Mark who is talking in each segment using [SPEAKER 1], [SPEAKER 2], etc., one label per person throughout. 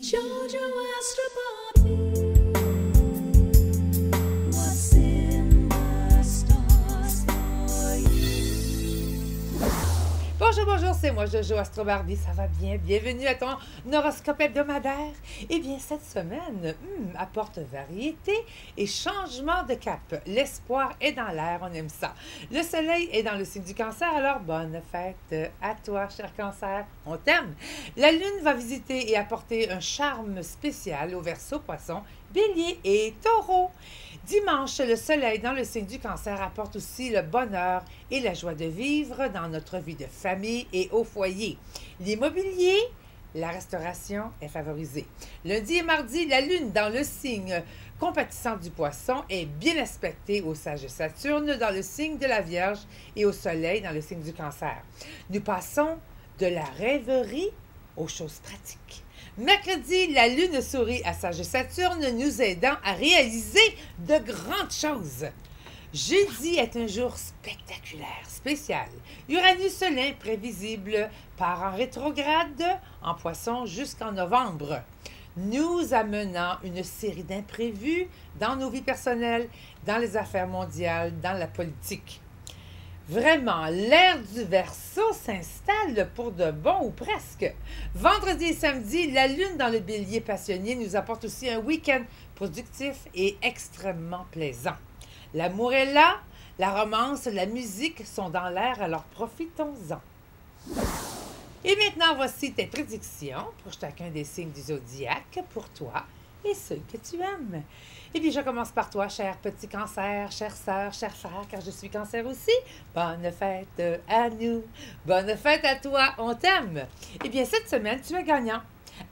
[SPEAKER 1] Jojo Astroparty. What's in the stars for you?
[SPEAKER 2] Bonjour, bonjour, c'est moi Jojo Astroparty, ça va bien? Bienvenue à ton horoscope hebdomadaire. Eh bien, cette semaine apporte variété et changement de cap. L'espoir est dans l'air, on aime ça. Le soleil est dans le signe du cancer, alors bonne fête à toi, cher cancer, on t'aime. La lune va visiter et apporter un charme spécial aux Verseaux, Poissons, Bélier et Taureau. Dimanche, le soleil dans le signe du cancer apporte aussi le bonheur et la joie de vivre dans notre vie de famille et au foyer. L'immobilier, la restauration est favorisée. Lundi et mardi, la lune dans le signe compatissant du poisson est bien aspectée au sage Saturne dans le signe de la Vierge et au soleil dans le signe du cancer. Nous passons de la rêverie aux choses pratiques. Mercredi, la lune sourit à Sage Saturne, nous aidant à réaliser de grandes choses. Jeudi est un jour spectaculaire, spécial. Uranus, l'imprévisible, part en rétrograde en Poisson jusqu'en novembre, nous amenant une série d'imprévus dans nos vies personnelles, dans les affaires mondiales, dans la politique. Vraiment, l'ère du Verseau s'installe pour de bon ou presque. Vendredi et samedi, la lune dans le bélier passionné nous apporte aussi un week-end productif et extrêmement plaisant. L'amour est là, la romance, la musique sont dans l'air, alors profitons-en. Et maintenant, voici tes prédictions pour chacun des signes du zodiaque, pour toi et ceux que tu aimes. Eh bien, je commence par toi, cher petit cancer, chère sœur, cher frère, car je suis cancer aussi. Bonne fête à nous, bonne fête à toi, on t'aime. Eh bien, cette semaine, tu es gagnant.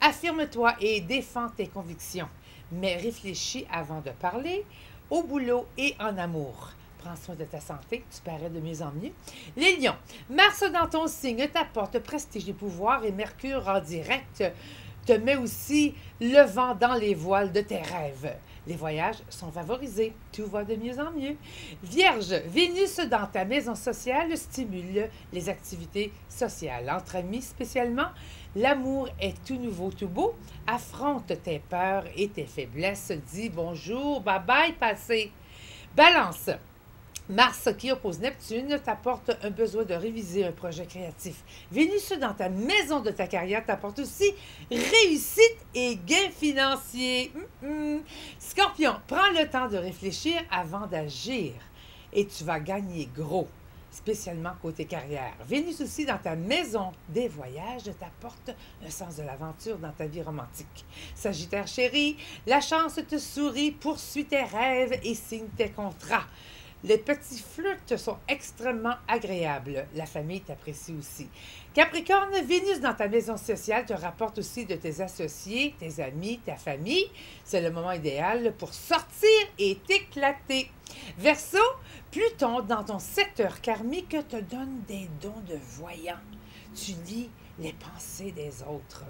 [SPEAKER 2] Affirme-toi et défends tes convictions, mais réfléchis avant de parler, au boulot et en amour. Prends soin de ta santé, tu parais de mieux en mieux. Les lions, Mars dans ton signe t'apporte prestige et pouvoir et Mercure en direct te met aussi le vent dans les voiles de tes rêves. Les voyages sont favorisés, tout va de mieux en mieux. Vierge, Vénus dans ta maison sociale stimule les activités sociales. Entre amis spécialement, l'amour est tout nouveau, tout beau. Affronte tes peurs et tes faiblesses. Dis bonjour, bye bye, passé. Balance. Mars qui oppose Neptune t'apporte un besoin de réviser un projet créatif. Vénus dans ta maison de ta carrière t'apporte aussi réussite et gains financiers. Scorpion, prends le temps de réfléchir avant d'agir et tu vas gagner gros, spécialement côté carrière. Vénus aussi dans ta maison des voyages t'apporte un sens de l'aventure dans ta vie romantique. Sagittaire chéri, la chance te sourit, poursuis tes rêves et signe tes contrats. Les petits flirts sont extrêmement agréables. La famille t'apprécie aussi. Capricorne, Vénus dans ta maison sociale te rapporte aussi de tes associés, tes amis, ta famille. C'est le moment idéal pour sortir et t'éclater. Verseau, Pluton dans ton secteur karmique te donne des dons de voyant. Tu lis les pensées des autres.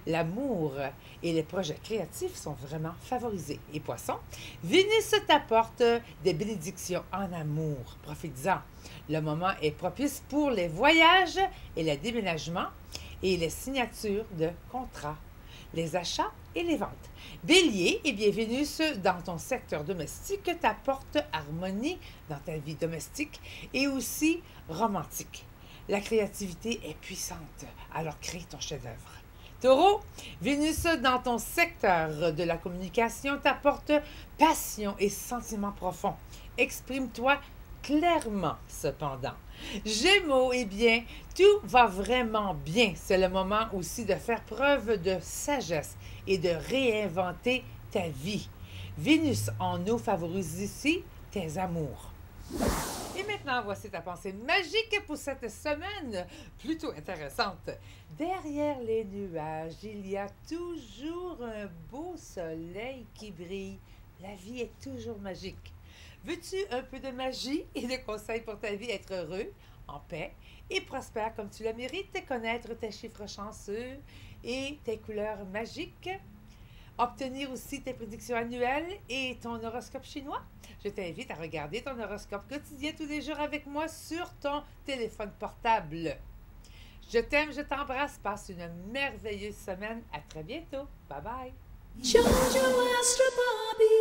[SPEAKER 2] L'amour et les projets créatifs sont vraiment favorisés. Et Poisson, Vénus t'apporte des bénédictions en amour. Profites-en. Le moment est propice pour les voyages et les déménagements et les signatures de contrats, les achats et les ventes. Bélier, eh bien, Vénus dans ton secteur domestique t'apporte harmonie dans ta vie domestique et aussi romantique. La créativité est puissante, alors crée ton chef-d'œuvre. Taureau, Vénus dans ton secteur de la communication t'apporte passion et sentiments profonds. Exprime-toi clairement, cependant. Gémeaux, eh bien, tout va vraiment bien. C'est le moment aussi de faire preuve de sagesse et de réinventer ta vie. Vénus en eau favorise ici tes amours. Et maintenant, voici ta pensée magique pour cette semaine plutôt intéressante. Derrière les nuages, il y a toujours un beau soleil qui brille. La vie est toujours magique. Veux-tu un peu de magie et de conseils pour ta vie, être heureux, en paix et prospère comme tu le mérites, connaître tes chiffres chanceux et tes couleurs magiques? Obtenir aussi tes prédictions annuelles et ton horoscope chinois? Je t'invite à regarder ton horoscope quotidien tous les jours avec moi sur ton téléphone portable. Je t'aime, je t'embrasse. Passe une merveilleuse semaine. À très bientôt. Bye bye.
[SPEAKER 1] Jojo Astro Bobby.